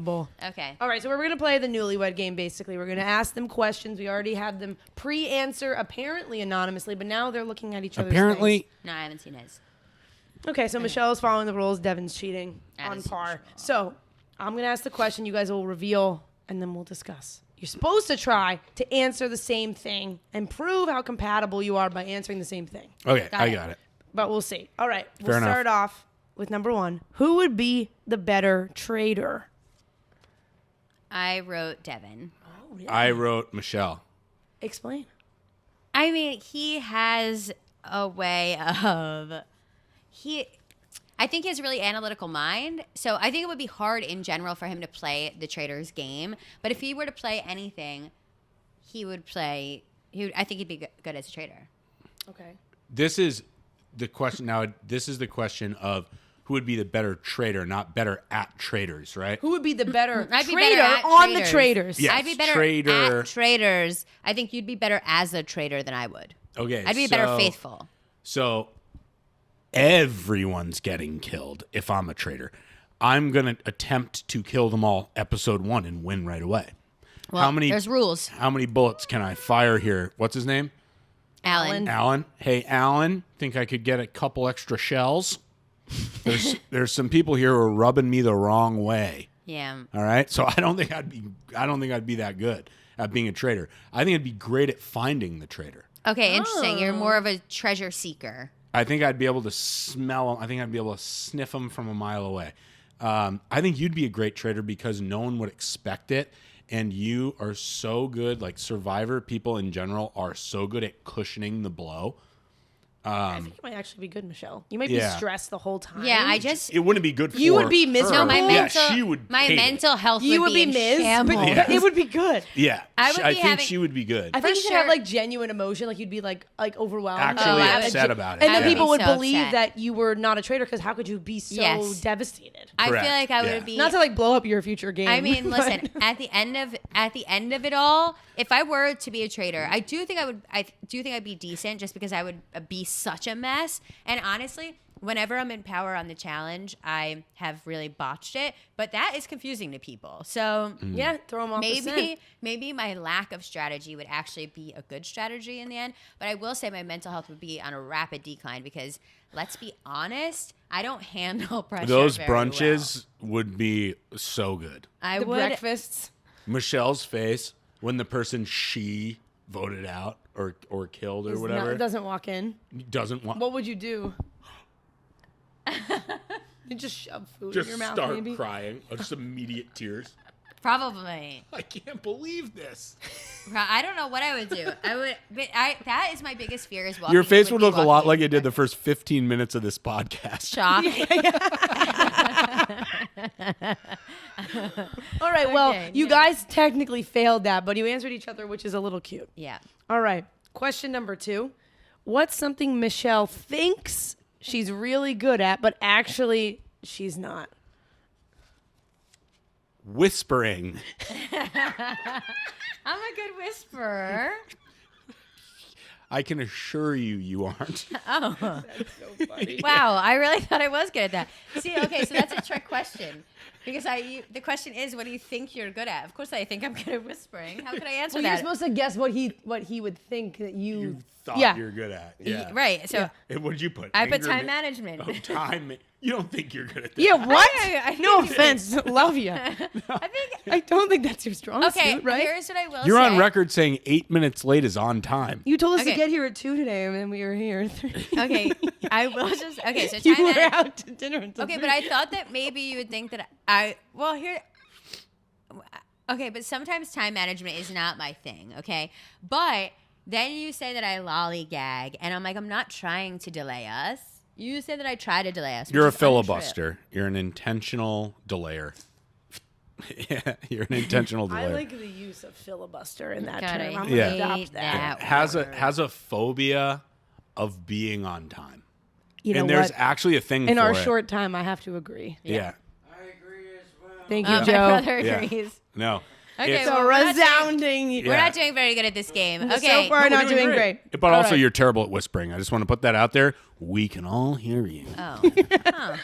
Okay. All right, so we're going to play the Newlywed game, basically. We're going to ask them questions. We already had them pre-answer, apparently anonymously, but now they're looking at each other's things. No, I haven't seen his. Okay, so Michelle's following the rules. Devin's cheating I on haven't seen par. Michelle. So I'm going to ask the question. You guys will reveal, and then we'll discuss. You're supposed to try to answer the same thing and prove how compatible you are by answering the same thing. Okay, I got it. But we'll see. All right, Fair enough. start off with number one. Who would be the better trader? I wrote Devin. Oh, really? I wrote Michelle. Explain. I mean, he has a way of I think he has a really analytical mind. So I think it would be hard in general for him to play the trader's game. But if he were to play anything, I think he'd be good as a trader. Okay. This is the question now. This is the question of who would be the better trader, not better at traders, right? Who would be the better I'd be trader better at on traders. the traders? Yeah. I'd be better trader. at traders. I think you'd be better as a trader than I would. Okay, I'd be better faithful. So everyone's getting killed if I'm a trader. I'm going to attempt to kill them all episode 1 and win right away. Well, there's rules. How many bullets can I fire here? What's his name? Alan. Alan. Hey, Alan, think I could get a couple extra shells? There's some people here who are rubbing me the wrong way. Yeah. All right? So I don't think I'd be that good at being a trader. I think I'd be great at finding the trader. Okay, interesting. You're more of a treasure seeker. I think I'd be able to smell them. I think I'd be able to sniff them from a mile away. I think you'd be a great trader because no one would expect it. And you are so good, like Survivor people in general are so good at cushioning the blow. I think you might actually be good, Michelle. You might be stressed the whole time. Yeah, It wouldn't be good for You would be her. miserable. No, my mental, she would my hate mental it. health You would be in Ms., shambles. but it would be good. Yeah. I would I be think having- she would be good. I think you For should have sure. like genuine emotion, like you'd be like overwhelmed, Actually and upset about it. and then I would people be would so believe upset. that you were not a traitor because how could you be so Yes. devastated? I Correct. feel like I Yeah. would be. Not to like blow up your future game. I mean, but- listen. At the end of it all, if I were to be a trader, I do think I'd be decent, just because I would be such a mess. And honestly, whenever I'm in power on the challenge, I have really botched it. But that is confusing to people. So yeah, throw them off the scent. maybe my lack of strategy would actually be a good strategy in the end. But I will say my mental health would be on a rapid decline because, let's be honest, I don't handle pressure. Those very brunches would be so good. well. I The would. breakfasts. Michelle's face when the person she voted out or killed or whatever Doesn't walk in. doesn't want What would you do? You just shove food just in your mouth, start maybe. crying. Just immediate tears. Probably. I can't believe this. I don't know what I would do. That is my biggest fear as well. Your face would look a lot like it did the first 15 minutes of this podcast. shock. All right, well, Okay, you guys technically failed that, but you answered each other, which is a little cute. Yeah. All right, question number 2. What's something Michelle thinks she's really good at, but actually she's not? Whispering. I'm a good whisperer. I can assure you aren't. Oh. So funny. Wow, I really thought I was good at that. See, okay, so that's a trick question. Because the question is, what do you think you're good at? Of course I think I'm good at whispering. How could I answer Well, that? you're supposed to guess what he would think that You thought Yeah. you're good at. Yeah. Right, so And what'd you put? I put Anger time ma- management. Oh, time. You don't think you're good at that. Yeah, what? I no think- offense, love you. I think, I don't think that's your strong okay, suit, right? here's what I will You're say. on record saying 8 minutes late is on time. You told us to Okay. get here at 2 today, and then we were here at 3. Okay, I will just, okay, so You time were management. out to dinner until Okay, 3. but I thought that maybe you would think that okay, but sometimes time management is not my thing, okay? But then you say that I lollygag, and I'm like, I'm not trying to delay us. You say that I try to delay us. You're a which is untrue. filibuster. You're an intentional delayer. Yeah, you're an intentional I delayer. like the use of filibuster in that God, term. I I'm Yeah. gonna adopt hate that. that. has a phobia of being on time. You know And there's what? actually a thing In for our it. short time, I have to agree. Yeah. Thank you, My Joe. brother Yeah. agrees. No. Okay, It's- So well, we're not doing- resounding. Yeah. We're not doing very good at this game. Okay. So far, No, we're not doing great. But also, All right. you're terrible at whispering. I just want to put that out there. We can all hear you. Oh. Huh.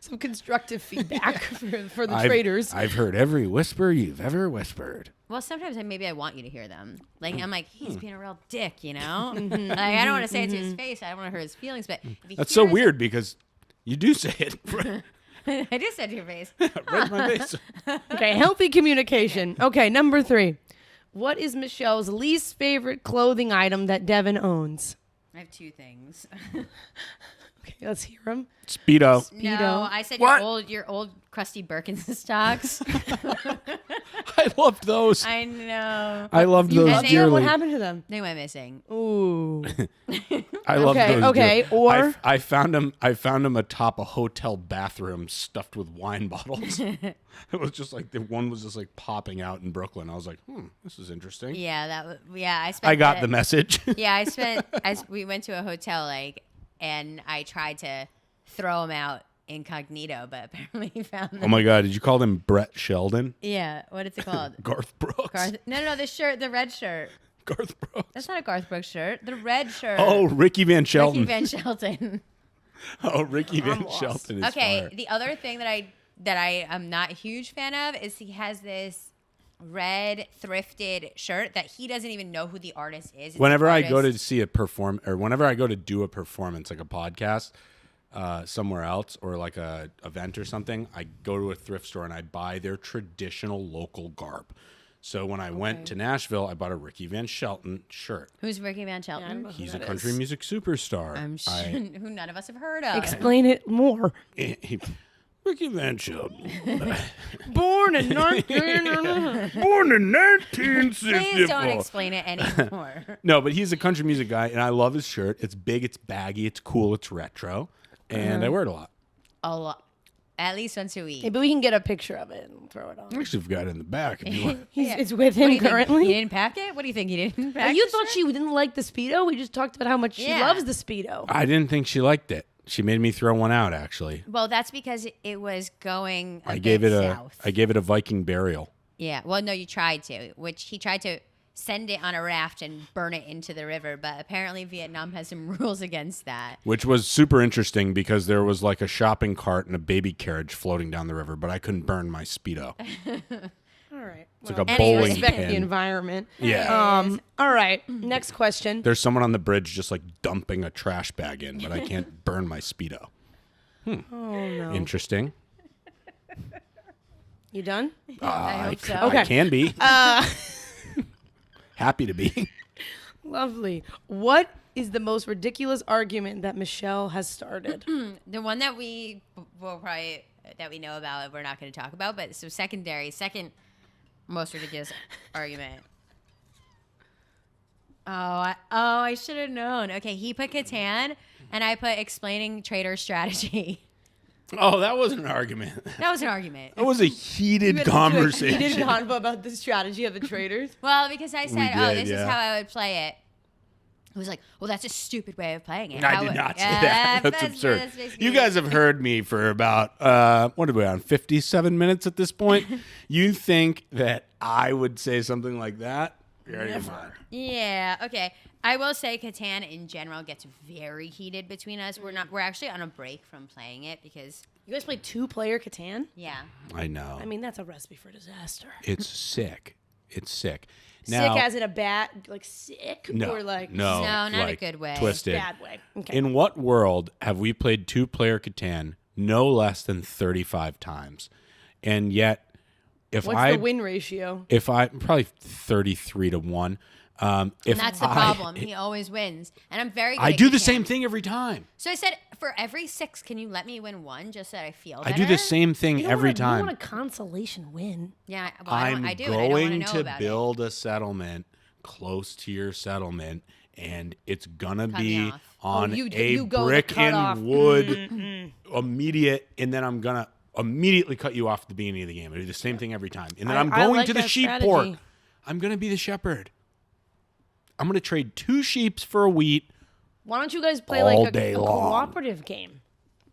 some constructive feedback for the traders. I've heard every whisper you've ever whispered. Well, sometimes maybe I want you to hear them. Like, I'm like, he's being a real dick, you know? Like, I don't want to say it to his face. I don't want to hurt his feelings. But if he That's so hears it- weird because you do say it. I just said to your face. Right in my face. Okay, healthy communication. Okay, number 3. What is Michelle's least favorite clothing item that Devin owns? I have 2 things. Okay, let's hear them. Speedo. No, I said What? your old crusty Birkenstocks. I loved those. I know. I loved You those loved them? dearly. What happened to them? They went missing. Ooh. I loved Okay, those. okay, dearly. or- I found them atop a hotel bathroom stuffed with wine bottles. It was just like the one was just like popping out in Brooklyn. I was like, this is interesting. Yeah, that was. Yeah, I spent. I got the message. Yeah, we went to a hotel and I tried to throw him out incognito, but apparently he found them. Oh my God! Did you call him Brett Sheldon? Yeah, what is it called? Garth Brooks. No, the red shirt. Garth Brooks. That's not a Garth Brooks shirt. The red shirt. Oh, Ricky Van Shelton. Ricky Van Shelton. Oh, Ricky Van lost. Shelton is Okay, fire. the other thing that I am not a huge fan of is he has this red thrifted shirt that he doesn't even know who the artist is. It's Whenever an I go to artist. see whenever I go to do a performance, like a podcast, somewhere else or like a event or something, I go to a thrift store and I buy their traditional local garb. So when I went to Nashville, I bought a Ricky Van Shelton shirt. Who's Ricky Van Shelton? He's a country music superstar. I'm sure who none of us have heard of. Explain it more. Ricky Van Shelton. Born in 19... Born in 1964. Please don't explain it anymore. No, but he's a country music guy, and I love his shirt. It's big, it's baggy, it's cool, it's retro, and I wear it a lot. A lot. At least once a week. Maybe we can get a picture of it and throw it on. I actually have got it in the back if you want. It's with What do him you think? currently. He didn't pack it? What do you think? He didn't pack You the thought shirt? she didn't like the Speedo? We just talked about how much she Yeah. loves the Speedo. I didn't think she liked it. She made me throw one out, actually. Well, that's because it was going a I bit gave it south. I gave it a Viking burial. Yeah. Well, no, you tried to, which he tried to send it on a raft and burn it into the river, but apparently Vietnam has some rules against that. Which was super interesting because there was like a shopping cart and a baby carriage floating down the river, but I couldn't burn my Speedo. All right. It's like a Anyway, bowling Respect the pin. environment. Yeah. All right. Next question. There's someone on the bridge just like dumping a trash bag in, but I can't burn my Speedo. Oh no. Interesting. You done? I hope so. Okay. I can be. Happy to be. Lovely. What is the most ridiculous argument that Michelle has started? The one that we will probably that we know about, we're not going to talk about, but so second most ridiculous argument. I should have known. Okay, he put Catan, and I put explaining trader strategy. Oh, that wasn't an argument. That was an argument. That was a heated conversation. He did convo about the strategy of the traders. Well, because I said, did, this is yeah. how I would play it. It was like, well, that's a stupid way of playing it. I How did would- not say Yeah, that. That's absurd. basically You it. guys have heard me for about, what are we on, 57 minutes at this point? You think that I would say something like that? You're out of your mind. Yeah, okay. I will say Catan in general gets very heated between us. We're actually on a break from playing it because, You guys play 2-player Catan? yeah. I know. I mean, that's a recipe for disaster. It's sick. It's sick. Sick as in a bad, like sick? No, Or like no, No, not a like good way. Twisted. bad way? Okay. In what world have we played 2-player Catan no less than 35 times? And yet, if What's the win ratio? if I probably 33-1. If And that's the I- problem. He always wins. And I'm very good I at do the Catan. same thing every time. So I said, for every 6, can you let me win one just so that I feel better? I do the same thing You don't every want time. You want a consolation win. Yeah, well, I I'm do. And I don't want going know to about build a settlement close to your settlement, and it's gonna Cut me be off. on you a go the brick cutoff. and wood immediate, and then I'm gonna immediately cut you off at the beginning of the game. I do the same thing every time, and then I'm I going like to the that sheep strategy. port. I'm gonna be the shepherd. I'm gonna trade 2 sheeps for a wheat. Why don't you guys play All like day a long. cooperative game?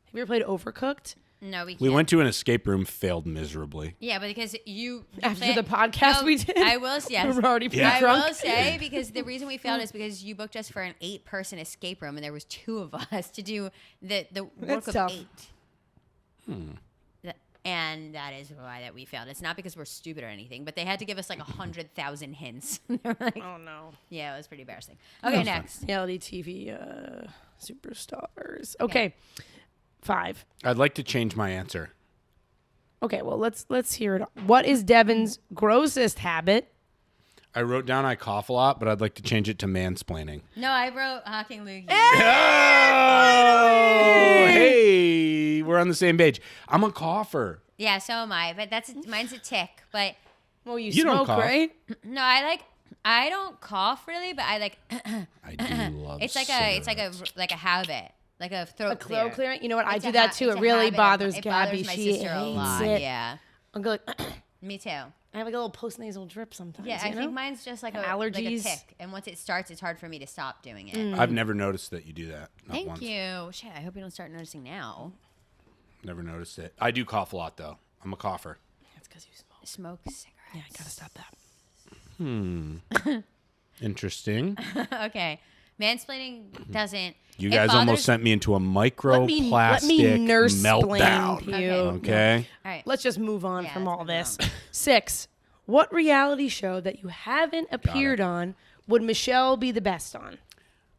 Have you ever played Overcooked? it. No, we can't. We went to an escape room, failed miserably. Yeah, but because you After play- the podcast No, we did? I will. Yes, We're already pretty Yeah. drunk. I will say because the reason we failed is because you booked us for an 8-person escape room, and there was 2 of us to do the work That's of tough. 8. And that is why that we failed. It's not because we're stupid or anything, but they had to give us like 100,000 hints. They were like, Oh no. yeah, it was pretty embarrassing. Okay, next. Reality TV superstars. Okay. 5. I'd like to change my answer. Okay, well let's hear it. What is Devin's grossest habit? I wrote down I cough a lot, but I'd like to change it to mansplaining. No, I wrote hawking loogie. Oh, hey, we're on the same page. I'm a cougher. Yeah, so am I. But mine's a tick. But Well, you You don't smoke, cough. right? no, I don't cough really, but I like. I do love it's like a habit, like a throat Throat clearing. You know what? I It's do a that too. it's It a really habit. bothers It Gabby. bothers my She sister a hates lot. it. Yeah, I'll go like, me too. I have like a little postnasal drip sometimes. Yeah, you I know? think mine's just like a Allergies. tick, and once it starts, it's hard for me to stop doing it. I've never noticed that you do that. Not Thank once. you. Shit, I hope you don't start noticing now. Never noticed it. I do cough a lot, though. I'm a cougher. That's because you smoke. Smoke cigarettes. Yeah, I gotta stop that. Interesting. Okay, mansplaining doesn't. You it guys bothers- almost sent me into a Let microplastic me nurse meltdown. to you. Okay. All right. Let's just move on Yeah, from let's all move this. on. 6. What reality show that you haven't appeared on would Michelle be the best on?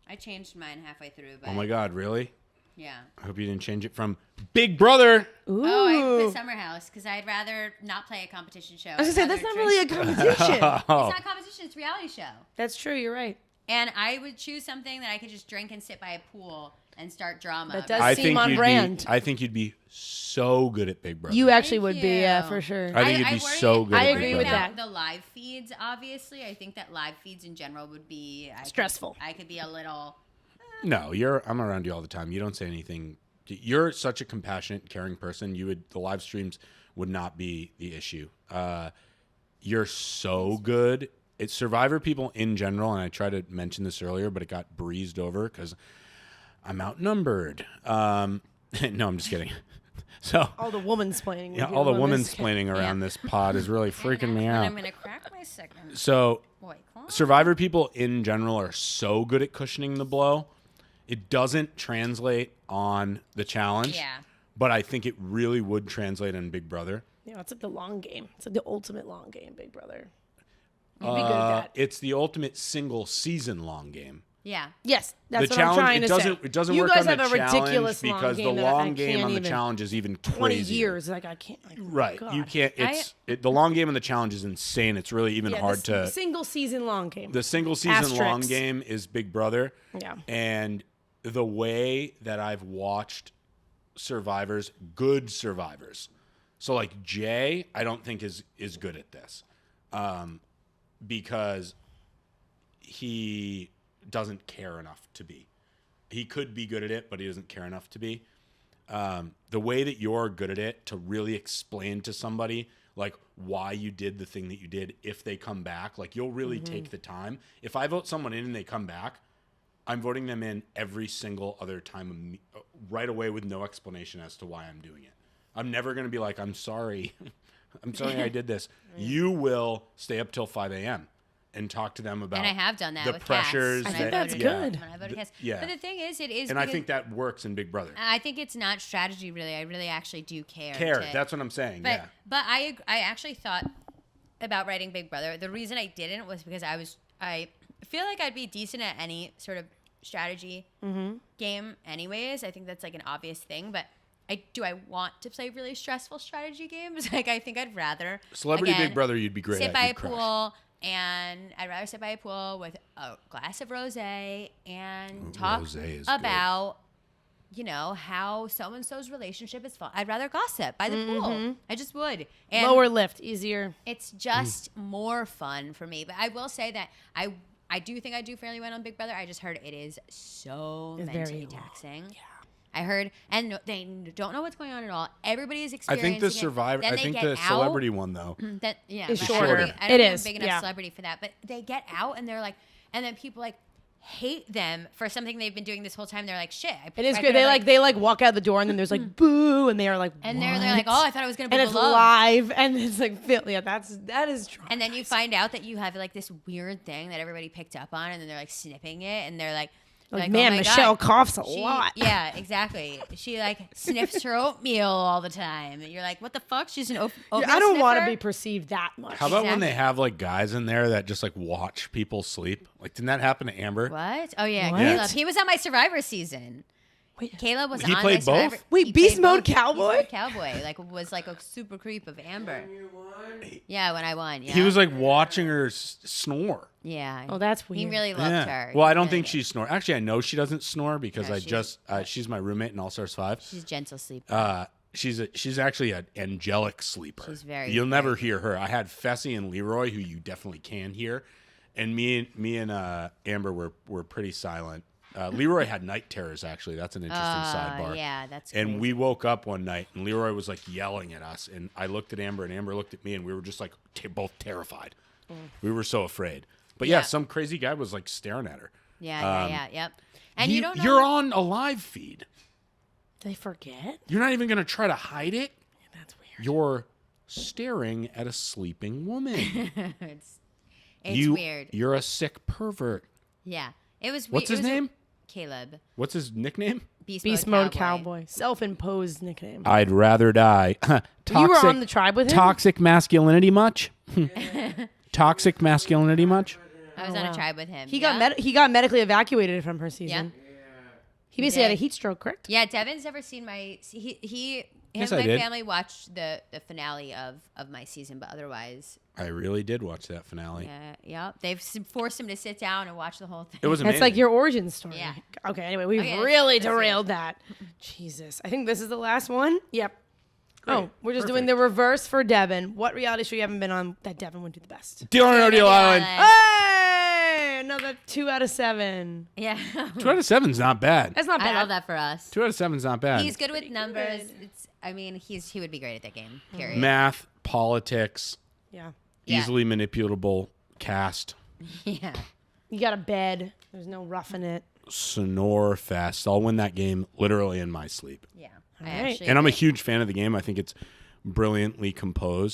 I changed mine halfway through, but Oh my God, really? yeah. I hope you didn't change it from Big Brother. Ooh. Oh, I put Summer House because I'd rather not play a competition show. I was gonna say that's not really a competition. It's not a competition; it's a reality show. That's true. You're right. And I would choose something that I could just drink and sit by a pool and start drama. That does about. seem on brand. I think you'd be so good at Big Brother. You actually Thank would be, yeah, you. for sure. I think you'd be worry- so good I at agree Big with Brother. that. The live feeds, obviously. I think that live feeds in general would be Stressful. I could be a little. No, I'm around you all the time. You don't say anything. You're such a compassionate, caring person. The live streams would not be the issue. You're so good. It's Survivor people in general, and I tried to mention this earlier, but it got breezed over because I'm outnumbered. No, I'm just kidding. So All the woman-splaining. yeah, all the woman-splaining around this pod is really freaking me out. I'm gonna crack my second. So Boy, come on. Survivor people in general are so good at cushioning the blow. It doesn't translate on the challenge. Yeah. But I think it really would translate on Big Brother. Yeah, it's like the long game. It's like the ultimate long game, Big Brother. You'd be good at that. It's the ultimate single season long game. Yeah. Yes, that's The what I'm challenge trying to say. it doesn't you work guys on have the a challenge ridiculous long because the game that I long game can't on the even- challenge is even 20 crazier. years. Like, I can't. Like, Right. God. You can't the long game on the challenge is insane. It's really even Yeah, hard the to single season long game. The single season long Asterisks. game is Big Brother. Yeah. And the way that I've watched survivors, good survivors. So like Jay, I don't think is good at this. Because he doesn't care enough to be. He could be good at it, but he doesn't care enough to be. The way that you're good at it to really explain to somebody like why you did the thing that you did if they come back, like you'll really take the time. If I vote someone in and they come back, I'm voting them in every single other time right away with no explanation as to why I'm doing it. I'm never going to be like, I'm sorry. I'm sorry I did this. You will stay up till 5 a.m. and talk to them about And I have done that the with pressures. Cass. I think that- that's yeah. good. When I voted Cass. yeah. But the thing is, it is. And I because- think that works in Big Brother. I think it's not strategy, really. I really actually do care. That's what I'm saying. But yeah. but I actually thought about writing Big Brother. The reason I didn't was because I feel like I'd be decent at any sort of strategy game anyways. I think that's like an obvious thing, but I want to play really stressful strategy games. Like I think I'd rather Celebrity again, Big Brother, you'd be great sit at. by a You'd crush. pool, and I'd rather sit by a pool with a glass of rosé and talk rosé is about how so and so's relationship is fun. I'd rather gossip by the pool. I just would. And Lower lift, easier. it's just more fun for me. But I will say that I do think I do fairly well on Big Brother. I just heard it is so It's mentally very long. taxing. Yeah. I heard, and they don't know what's going on at all. Everybody is I experiencing think the it. Survivor. Then I they think get the out. celebrity one though. That yeah, It's but shorter. I don't It think I'm is, big enough yeah. celebrity for that. But they get out and they're like, and then people like hate them for something they've been doing this whole time. They're like, shit. It is I great. could've, They walk out the door and then there's like boo, and they are like, and they're like, "What?" oh, I thought I was gonna be and it's below. live, and it's like, yeah, that is true. And then you find out that you have like this weird thing that everybody picked up on, and then they're like snipping it, and they're like, Like, oh man, my Michelle God. coughs a She- lot. Yeah, exactly. She like sniffs her oatmeal all the time. And you're like, what the fuck? She's an oatmeal I don't want to sniffer? be perceived that much. How about when Exactly. they have like guys in there that just like watch people sleep? Like, didn't that happen to Amber? What? Oh yeah, What? Caleb. He was on my Survivor season. Wait, Caleb was He on played my Survivor. both? Wait, He Beast played Mode both. Cowboy? Beast Mode Cowboy, like was like a super creep of Amber. Yeah, when I won. Yeah. He was like watching her snore. Yeah. Oh, that's He weird. really loved her. Well, He I don't really think did. she snores. Actually, I know she doesn't snore because No, I she- just she's my roommate in All Stars 5. She's a gentle sleeper. She's actually an angelic sleeper. She's very, You'll never very- hear her. I had Fessy and Leroy, who you definitely can hear, and me and Amber were pretty silent. Leroy had night terrors. Actually, that's an interesting sidebar. Yeah, that's And crazy. we woke up one night, and Leroy was like yelling at us, and I looked at Amber, and Amber looked at me, and we were just like both terrified. We were so afraid. But yeah, Yeah. some crazy guy was like staring at her. Yeah, yep. And you don't know. You're on a live feed. Did they forget? You're not even gonna try to hide it. That's weird. You're staring at a sleeping woman. it's You- weird. You're a sick pervert. Yeah. It was weird. What's his name? Caleb. What's his nickname? Beast Mode Cowboy. Self-imposed nickname. I'd rather die. You were on the tribe with him? Toxic masculinity much? Toxic masculinity much? I was on a tribe with him. He yeah? got medically evacuated from her season. Yeah. He basically had a did. heat stroke, correct? Yeah, Devin's never seen my. Him Yes, and I my did. family watched the finale of my season, but otherwise, I really did watch that finale. yeah, they've forced him to sit down and watch the whole thing. It was amazing. That's like your origin story. Yeah. Okay, anyway, we've Okay, really let's do it. derailed that. Jesus. I think this is the last one. Yep. Oh, we're just doing Perfect. the reverse for Devin. What reality show you haven't been on that Devin would do the best? Deal or no deal island. Hey! Another 2 out of 7 Yeah, 2 out of 7's not bad. That's not bad. I love that for us. 2 out of 7's not bad. He's good with numbers. I mean, he would be great at that game. Period. Math, politics, Yeah. Yeah. easily manipulable cast, Yeah. You got a bed. There's no roughing it. snore fest. I'll win that game literally in my sleep. Yeah. right. And I'm a agree. huge fan of the game. I think it's brilliantly composed.